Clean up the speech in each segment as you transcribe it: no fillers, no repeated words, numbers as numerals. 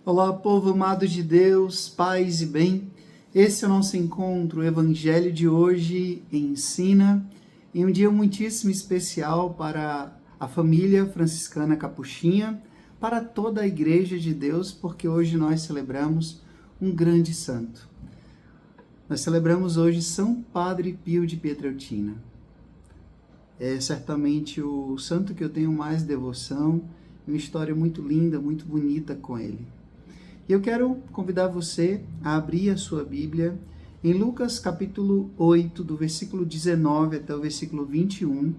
Olá, povo amado de Deus, paz e bem. Esse é o nosso encontro. O Evangelho de hoje ensina em um dia muitíssimo especial para a família franciscana Capuchinha, para toda a Igreja de Deus, porque hoje nós celebramos um grande santo. Nós celebramos hoje São Padre Pio de Pietrelcina. É certamente o santo que eu tenho mais devoção, uma história muito linda, muito bonita com ele. E eu quero convidar você a abrir a sua Bíblia em Lucas capítulo 8, do versículo 19 até o versículo 21.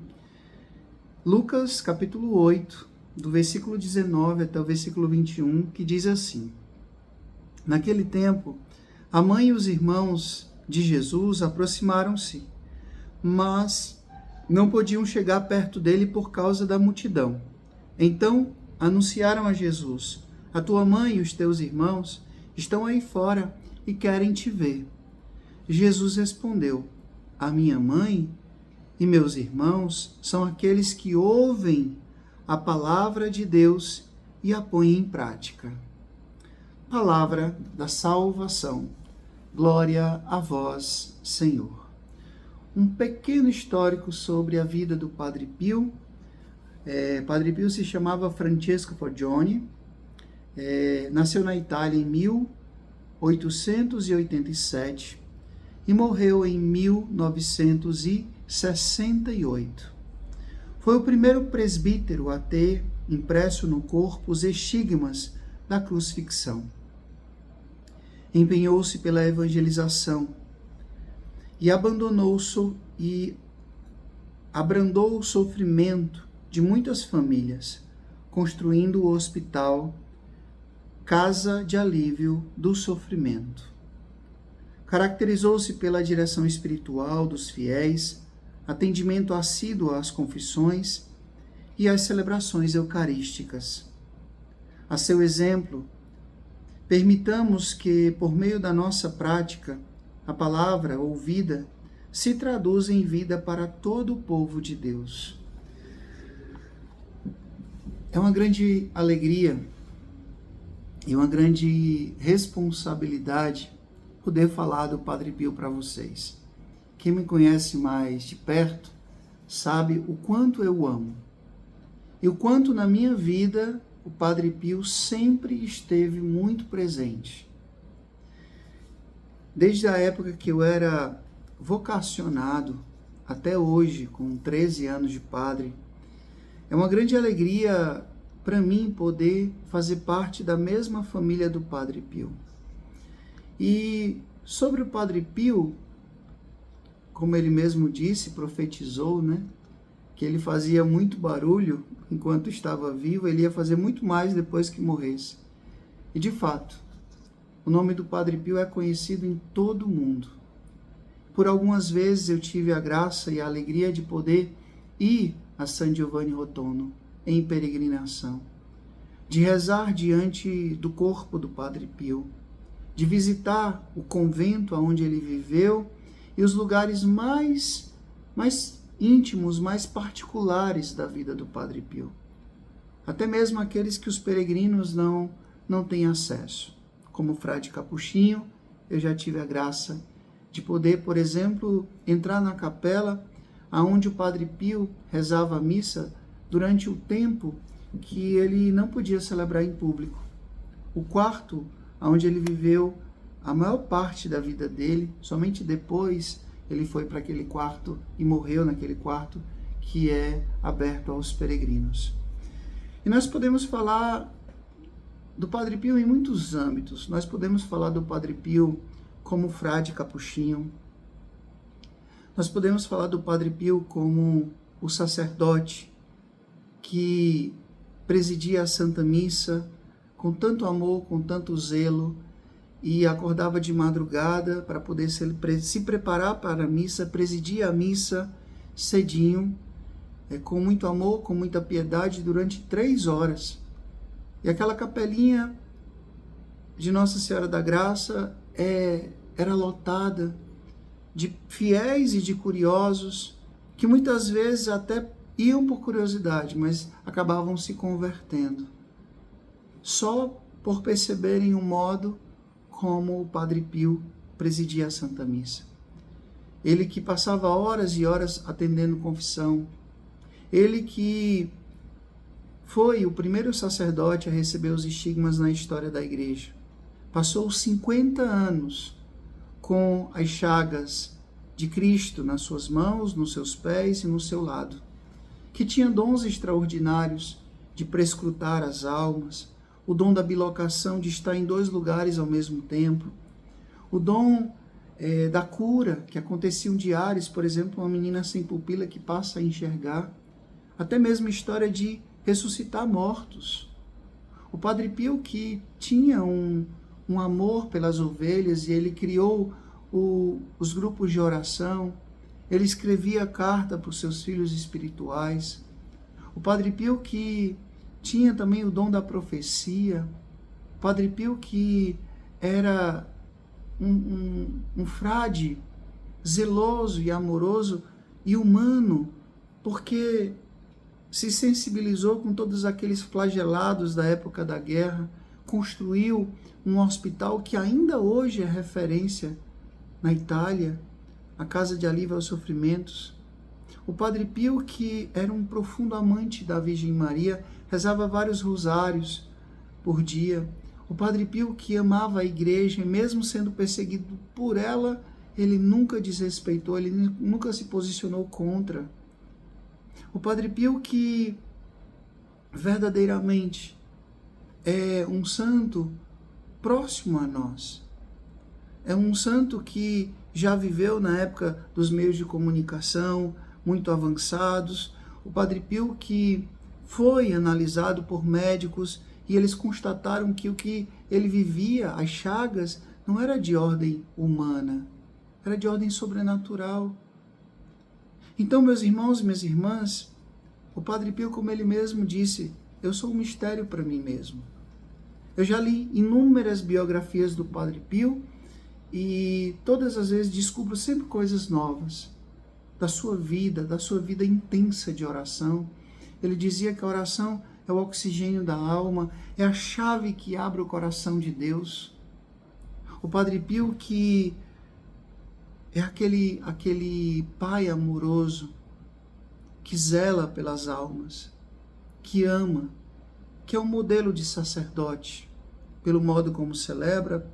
Lucas capítulo 8, do versículo 19 até o versículo 21, que diz assim: Naquele tempo, a mãe e os irmãos de Jesus aproximaram-se, mas não podiam chegar perto dele por causa da multidão. Então anunciaram a Jesus: A tua mãe e os teus irmãos estão aí fora e querem te ver. Jesus respondeu: A minha mãe e meus irmãos são aqueles que ouvem a palavra de Deus e a põem em prática. Palavra da salvação. Glória a vós, Senhor. Um pequeno histórico sobre a vida do Padre Pio. Padre Pio se chamava Francesco Forgione, nasceu na Itália em 1887 e morreu em 1968. Foi o primeiro presbítero a ter impresso no corpo os estigmas da crucifixão. Empenhou-se pela evangelização e abrandou o sofrimento de muitas famílias, construindo o hospital Casa de Alívio do Sofrimento. Caracterizou-se pela direção espiritual dos fiéis, atendimento assíduo às confissões e às celebrações eucarísticas. A seu exemplo, permitamos que, por meio da nossa prática, a palavra ouvida se traduza em vida para todo o povo de Deus. É uma grande alegria e uma grande responsabilidade poder falar do Padre Pio para vocês. Quem me conhece mais de perto sabe o quanto eu o amo e o quanto na minha vida o Padre Pio sempre esteve muito presente. Desde a época que eu era vocacionado até hoje, com 13 anos de padre, é uma grande alegria para mim poder fazer parte da mesma família do Padre Pio. E sobre o Padre Pio, como ele mesmo disse, profetizou, que ele fazia muito barulho enquanto estava vivo, ele ia fazer muito mais depois que morresse. E de fato, o nome do Padre Pio é conhecido em todo o mundo. Por algumas vezes eu tive a graça e a alegria de poder ir a San Giovanni Rotondo em peregrinação, de rezar diante do corpo do Padre Pio, de visitar o convento onde ele viveu e os lugares mais íntimos, mais particulares da vida do Padre Pio. Até mesmo aqueles que os peregrinos não têm acesso. Como frade capuchinho, eu já tive a graça de poder, por exemplo, entrar na capela onde o Padre Pio rezava a missa durante o tempo que ele não podia celebrar em público. O quarto onde ele viveu a maior parte da vida dele, somente depois ele foi para aquele quarto e morreu naquele quarto que é aberto aos peregrinos. E nós podemos falar do Padre Pio em muitos âmbitos. Nós podemos falar do Padre Pio como frade capuchinho. Nós podemos falar do Padre Pio como o sacerdote que presidia a Santa Missa com tanto amor, com tanto zelo, e acordava de madrugada para poder se preparar para a missa, presidia a missa cedinho, com muito amor, com muita piedade, durante 3 horas. E aquela capelinha de Nossa Senhora da Graça era lotada de fiéis e de curiosos que muitas vezes até iam por curiosidade, mas acabavam se convertendo. Só por perceberem o modo como o Padre Pio presidia a Santa Missa. Ele que passava horas e horas atendendo confissão. Ele que foi o primeiro sacerdote a receber os estigmas na história da Igreja. Passou 50 anos com as chagas de Cristo nas suas mãos, nos seus pés e no seu lado. Que tinha dons extraordinários de prescrutar as almas, o dom da bilocação, de estar em 2 lugares ao mesmo tempo, o dom da cura, que aconteciam diários, por exemplo, uma menina sem pupila que passa a enxergar, até mesmo a história de ressuscitar mortos. O Padre Pio, que tinha um amor pelas ovelhas, e ele criou os grupos de oração, ele escrevia carta para os seus filhos espirituais. O Padre Pio, que tinha também o dom da profecia. O Padre Pio, que era um frade zeloso e amoroso e humano, porque se sensibilizou com todos aqueles flagelados da época da guerra, construiu um hospital que ainda hoje é referência na Itália, a Casa de Alívio aos Sofrimentos. O Padre Pio, que era um profundo amante da Virgem Maria, rezava vários rosários por dia. O Padre Pio, que amava a Igreja, e mesmo sendo perseguido por ela, ele nunca desrespeitou, ele nunca se posicionou contra. O Padre Pio, que verdadeiramente é um santo próximo a nós. É um santo que já viveu na época dos meios de comunicação muito avançados. O Padre Pio, que foi analisado por médicos e eles constataram que o que ele vivia, as chagas, não era de ordem humana, era de ordem sobrenatural. Então, meus irmãos e minhas irmãs, o Padre Pio, como ele mesmo disse, eu sou um mistério para mim mesmo. Eu já li inúmeras biografias do Padre Pio e todas as vezes descubro sempre coisas novas da sua vida intensa de oração. Ele dizia que a oração é o oxigênio da alma, é a chave que abre o coração de Deus. O Padre Pio, que é aquele pai amoroso que zela pelas almas, que ama, que é um modelo de sacerdote, pelo modo como celebra,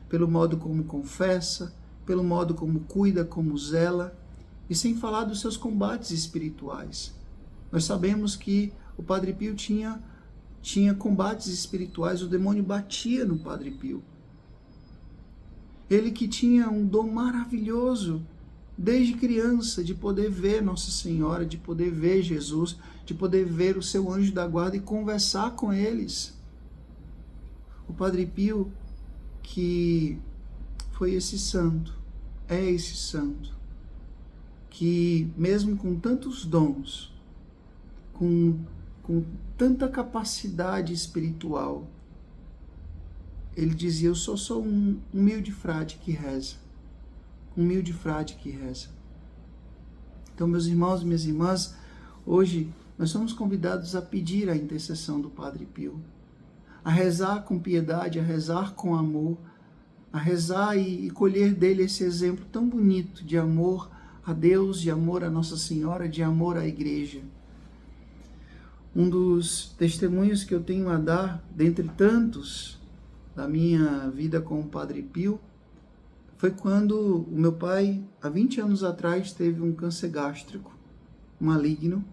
pelo modo como confessa, pelo modo como cuida, como zela, e sem falar dos seus combates espirituais. Nós sabemos que o Padre Pio tinha combates espirituais, o demônio batia no Padre Pio. Ele que tinha um dom maravilhoso, desde criança, de poder ver Nossa Senhora, de poder ver Jesus, de poder ver o seu anjo da guarda e conversar com eles. O Padre Pio, que foi esse santo, é esse santo, que mesmo com tantos dons, com tanta capacidade espiritual, ele dizia, eu só sou um humilde frade que reza. Humilde frade que reza. Então, meus irmãos e minhas irmãs, hoje nós somos convidados a pedir a intercessão do Padre Pio, a rezar com piedade, a rezar com amor, a rezar e colher dele esse exemplo tão bonito de amor a Deus, de amor a Nossa Senhora, de amor à Igreja. Um dos testemunhos que eu tenho a dar, dentre tantos, da minha vida com o Padre Pio, foi quando o meu pai, há 20 anos atrás, teve um câncer gástrico maligno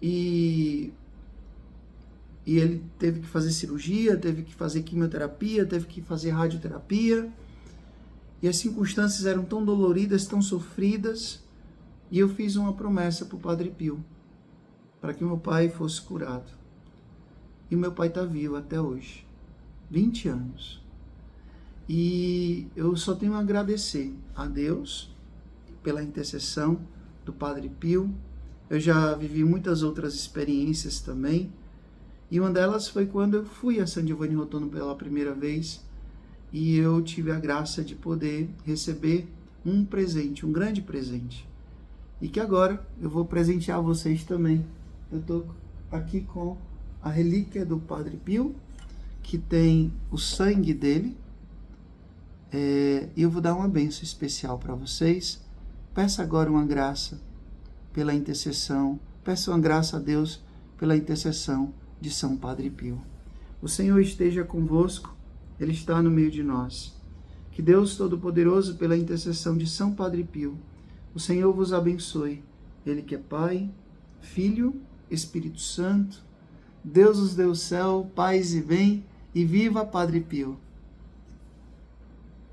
e ele teve que fazer cirurgia, teve que fazer quimioterapia, teve que fazer radioterapia, e as circunstâncias eram tão doloridas, tão sofridas, e eu fiz uma promessa para o Padre Pio, para que meu pai fosse curado. E meu pai está vivo até hoje, 20 anos. E eu só tenho a agradecer a Deus pela intercessão do Padre Pio. Eu já vivi muitas outras experiências também, e uma delas foi quando eu fui a San Giovanni Rotondo pela primeira vez, e eu tive a graça de poder receber um presente, um grande presente, e que agora eu vou presentear vocês também. Eu estou aqui com a relíquia do Padre Pio, que tem o sangue dele. E eu vou dar uma bênção especial para vocês. Peça agora uma graça pela intercessão. Peça uma graça a Deus pela intercessão de São Padre Pio. O Senhor esteja convosco. Ele está no meio de nós. Que Deus Todo-Poderoso, pela intercessão de São Padre Pio, o Senhor vos abençoe. Ele que é Pai, Filho, Espírito Santo. Deus nos dê o céu, paz e bem, e viva Padre Pio.